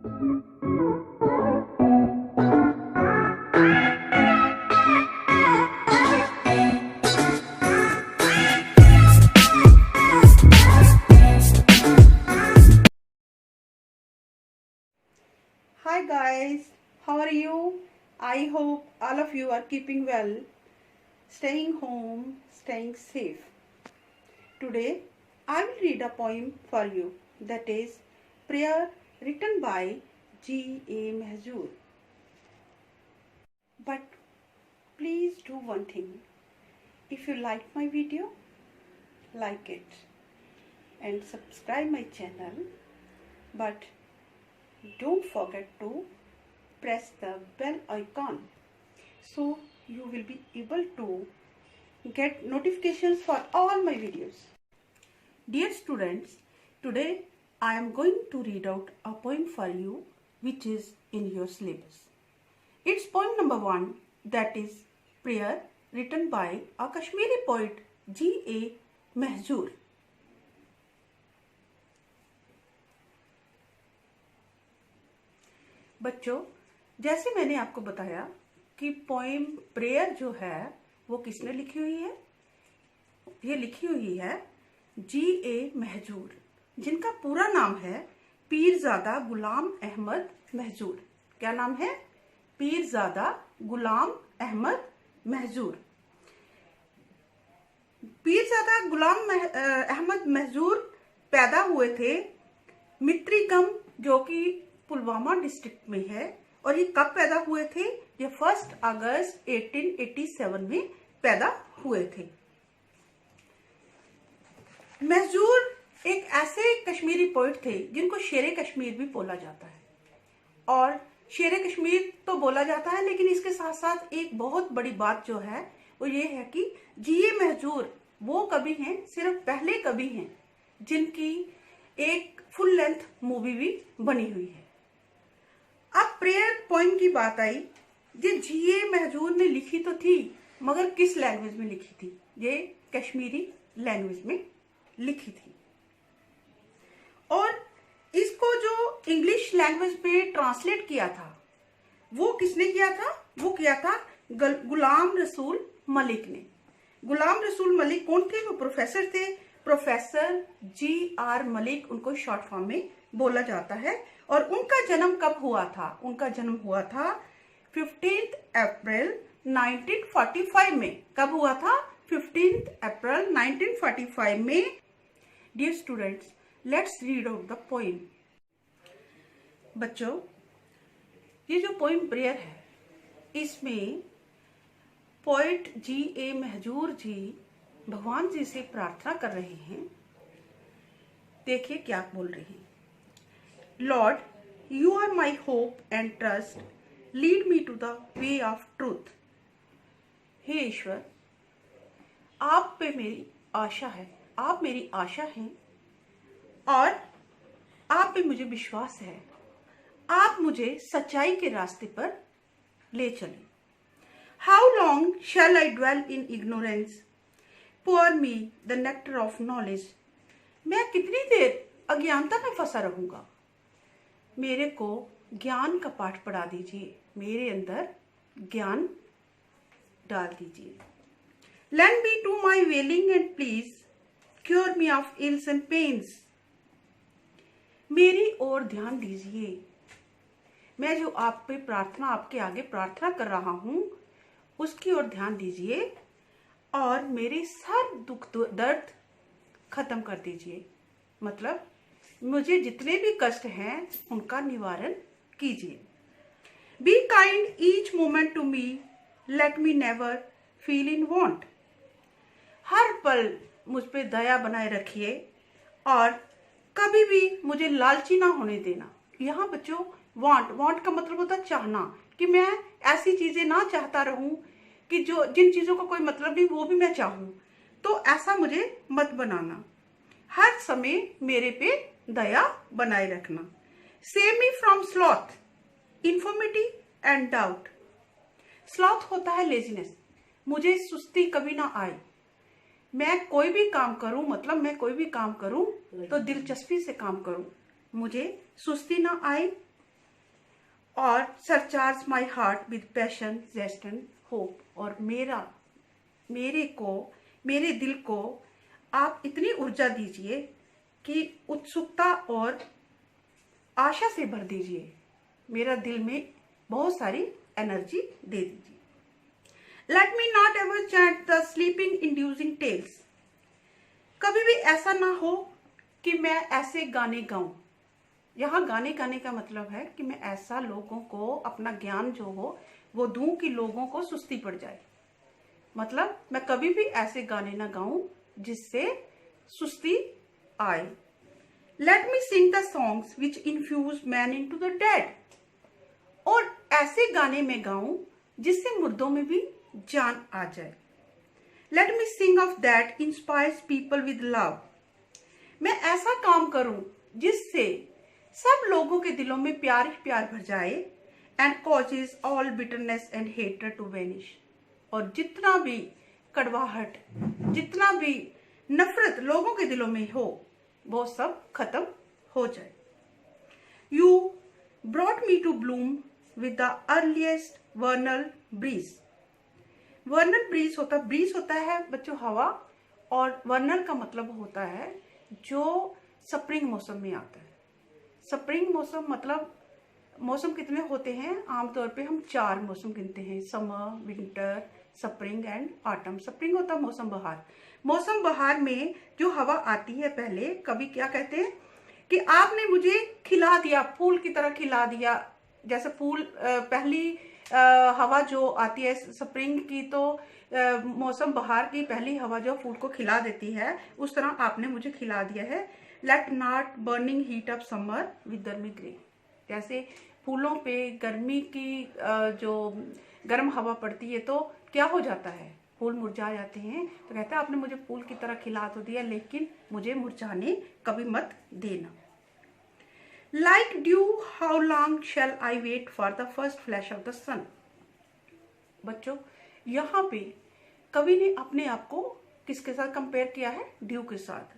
Hi guys, how are you? I hope all of you are keeping well, staying home, staying safe. Today I will read a poem for you, that is Prayer written by G.A. Mahjoor. But please do one thing. If you like my video, like it and subscribe my channel, but don't forget to press the bell icon so you will be able to get notifications for all my videos. Dear students, today I am going to read out a poem for you which is in your syllabus. It's poem number 1, that is Prayer written by a Kashmiri poet G.A. Mahjoor. बच्चों, जैसे मैंने आपको बताया कि poem prayer जो है वो किसने लिखी हुई है? ये लिखी हुई है G.A. महजूर, जिनका पूरा नाम है पीरजादा गुलाम अहमद महजूर। क्या नाम है? पीरजादा गुलाम अहमद महजूर। पीरजादा गुलाम अहमद महजूर पैदा हुए थे मित्रीगम, जो कि पुलवामा डिस्ट्रिक्ट में है। और ये कब पैदा हुए थे? ये 1 अगस्त 1887 में पैदा हुए थे। महजूर एक ऐसे कश्मीरी पोइट थे जिनको शेरे कश्मीर भी बोला जाता है। और शेरे कश्मीर तो बोला जाता है, लेकिन इसके साथ साथ एक बहुत बड़ी बात जो है वो ये है कि G.A. महजूर वो कवि हैं, सिर्फ पहले कवि हैं जिनकी एक फुल लेंथ मूवी भी बनी हुई है। अब प्रेयर पोइम की बात आई, ये G.A. महजूर ने लिखी तो थी, मगर किस लैंग्वेज में लिखी थी? ये कश्मीरी लैंग्वेज में लिखी थी। और इसको जो इंग्लिश लैंग्वेज में ट्रांसलेट किया था वो किसने किया था? वो किया था गुलाम रसूल मलिक ने। गुलाम रसूल मलिक कौन थे? वो प्रोफेसर थे, प्रोफेसर G.R. मलिक उनको शॉर्ट फॉर्म में बोला जाता है। और उनका जन्म कब हुआ था? उनका जन्म हुआ था 15 अप्रैल 1945 में। कब हुआ था? 15 अप्रैल 1945 में। Dear students, let's read out the poem. बच्चों, ये जो पोइम प्रेयर है, इसमें पोएट G.A. महजूर जी भगवान जी से प्रार्थना कर रहे हैं। देखिए क्या बोल रहे हैं। Lord, you are my hope and trust, lead me to the way of truth. हे ईश्वर, आप पे मेरी आशा है, आप मेरी आशा हैं और आप पे मुझे विश्वास है। आप मुझे सच्चाई के रास्ते पर ले चलें। How long shall I dwell in ignorance, pour me the nectar of knowledge। मैं कितनी देर अज्ञानता में फंसा रहूंगा? मेरे को ज्ञान का पाठ पढ़ा दीजिए, मेरे अंदर ज्ञान डाल दीजिए। Lend me to my wailing and please cure me of ills and pains। मेरी ओर ध्यान दीजिए, मैं जो आप पे प्रार्थना, आपके आगे प्रार्थना कर रहा हूं, उसकी ओर ध्यान दीजिए और मेरे सारे दुख दर्द खत्म कर दीजिए। मतलब मुझे जितने भी कष्ट हैं उनका निवारण कीजिए। Be kind each moment to me, let me never feel in want. हर पल मुझ पे दया बनाए रखिए और कभी भी मुझे लालची ना होने देना। यहाँ बच्चों, वांट का मतलब होता है चाहना, कि मैं ऐसी चीजें ना चाहता रहूं कि जो जिन चीजों का कोई मतलब नहीं वो भी मैं चाहूं। तो ऐसा मुझे मत बनाना। हर समय मेरे पे दया बनाए रखना। Save me from sloth, infirmity and doubt. Sloth होता है लेजीनेस, मुझे सुस्ती कभी ना आए। मैं कोई भी काम करूं, मतलब मैं कोई भी काम करूं तो दिलचस्पी से काम करूं, मुझे सुस्ती ना आए। और surcharge my heart with passion, zest and hope. और मेरे दिल को आप इतनी ऊर्जा दीजिए कि उत्सुकता और आशा से भर दीजिए। मेरा दिल में बहुत सारी एनर्जी दे दीजिए। Let me not ever chant the sleeping inducing tales. कभी भी ऐसा ना हो कि मैं ऐसे गाने गाऊं। यहाँ गाने गाने का मतलब है कि मैं ऐसा लोगों को अपना ज्ञान जो हो वो दूं कि लोगों को सुस्ती पड़ जाए। मतलब मैं कभी भी ऐसे गाने ना गाऊं जिससे सुस्ती आए। Let me sing the songs which infuse man into the dead. और ऐसे गाने में गाऊं जिससे मुर्दों में भी जान आ जाए। Let me sing of that inspires people with love. मैं ऐसा काम करूं जिससे सब लोगों के दिलों में प्यार ही प्यार भर जाए। And causes all bitterness and hatred to vanish. और जितना भी कड़वाहट, जितना भी नफरत लोगों के दिलों में हो वो सब खत्म हो जाए। You brought me to bloom with the earliest vernal breeze. Vernal breeze होता है बच्चों हवा, और वर्नल का मतलब होता है जो स्प्रिंग मौसम में आता है। स्प्रिंग मौसम मतलब मौसम कितने होते हैं? आमतौर पे हम 4 मौसम गिनते हैं, summer, winter, spring and autumn. Spring होता है मौसम बहार। मौसम बहार में जो हवा आती है, पहले कभी क्या कहते हैं कि आपने मुझे खिला दिया, फूल की तरह खिला दिया। जैसे फूल पहली हवा जो आती है स्प्रिंग की, तो मौसम बहार की पहली हवा जो फूल को खिला देती है, उस तरह आपने मुझे खिला दिया है। Let not burning heat of summer with गर्मी ग्रे। जैसे फूलों पे गर्मी की जो गर्म हवा पड़ती है तो क्या हो जाता है? फूल मुरझा जाते हैं। तो कहता है आपने मुझे फूल की तरह खिला तो दिया, लेकिन मुझे मुरझाने कभी मत देना। Like dew how long shall I wait for the first flash of the sun. बच्चों यहाँ पे कवि ने अपने आप को किसके साथ कंपेयर किया है? ड्यू के साथ।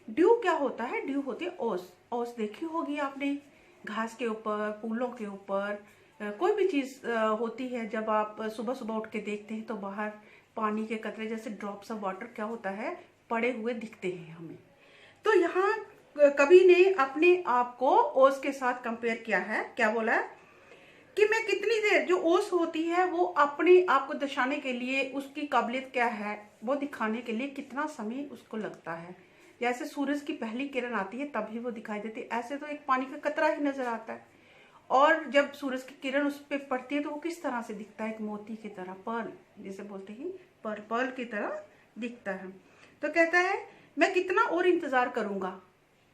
ड्यू क्या होता है? ड्यू होती है ओस। ओस देखी होगी आपने, घास के ऊपर, फूलों के ऊपर, कोई भी चीज होती है। जब आप सुबह सुबह उठ के देखते हैं तो बाहर पानी के कतरे जैसे ड्रॉप्स ऑफ वाटर क्या होता है, पड़े हुए दिखते हैं हमें। तो यहाँ कवि ने अपने आप को ओस के साथ कंपेयर किया है। क्या बोला है कि मैं कितनी देर, जो ओस होती है वो अपने आप को दर्शाने के लिए, उसकी काबिलियत क्या है वो दिखाने के लिए कितना समय उसको लगता है। जैसे सूरज की पहली किरण आती है तभी वो दिखाई देती है, ऐसे तो एक पानी का कतरा ही नजर आता है। और जब सूरज की किरण उस पर पड़ती है तो वो किस तरह से दिखता है? एक मोती की तरह, पर्ल जिसे बोलते हैं, पर्ल की तरह दिखता है। तो कहता है मैं कितना और इंतजार करूंगा,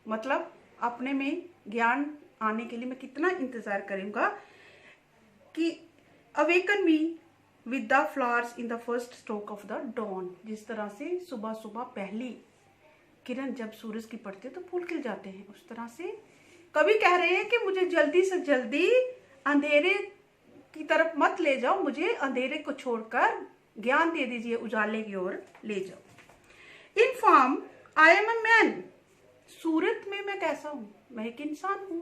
मतलब अपने में ज्ञान आने के लिए मैं कितना इंतजार करूंगा कि awaken me with the flowers in the first stroke of the dawn. जिस तरह से सुबह सुबह पहली किरण जब सूरज की पड़ती है तो फूल खिल जाते हैं, उस तरह से कभी कह रहे हैं कि मुझे जल्दी से जल्दी अंधेरे की तरफ मत ले जाओ, मुझे अंधेरे को छोड़कर ज्ञान दे दीजिए, उजाले की ओर ले जाओ। In form I am a man. सूरत में मैं कैसा हूं? मैं एक इंसान हूं।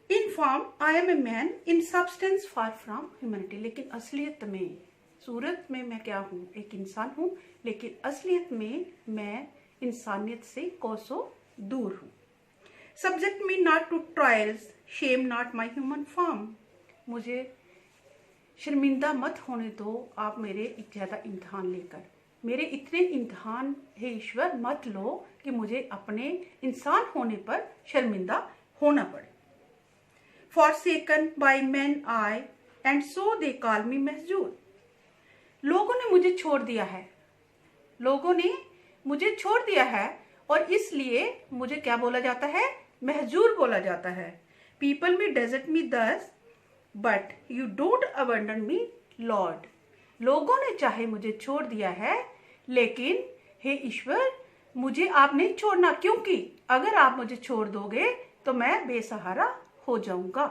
In form I am a man, in substance far from humanity. लेकिन असलियत में, सूरत में मैं क्या हूं? एक इंसान हूं, लेकिन असलियत में मैं इंसानियत से कोसों दूर हूं। Subject me not to trials, shame not my human form. मुझे शर्मिंदा मत होने दो आप मेरे ज्यादा इम्तिहान लेकर। मेरे इतने इम्तिहान है ईश्वर मत लो कि मुझे अपने इंसान होने पर शर्मिंदा होना पड़े। Forsaken by men I, and so they call me Mahjoor. लोगों ने मुझे छोड़ दिया है, लोगों ने मुझे छोड़ दिया है, और इसलिए मुझे क्या बोला जाता है? महजूर बोला जाता है। People may desert me thus, but you don't abandon me, Lord। लोगों ने चाहे मुझे छोड़ दिया है, लेकिन हे ईश्वर मुझे आप नहीं छोड़ना, क्योंकि अगर आप मुझे छोड़ दोगे तो मैं बेसहारा हो जाऊंगा।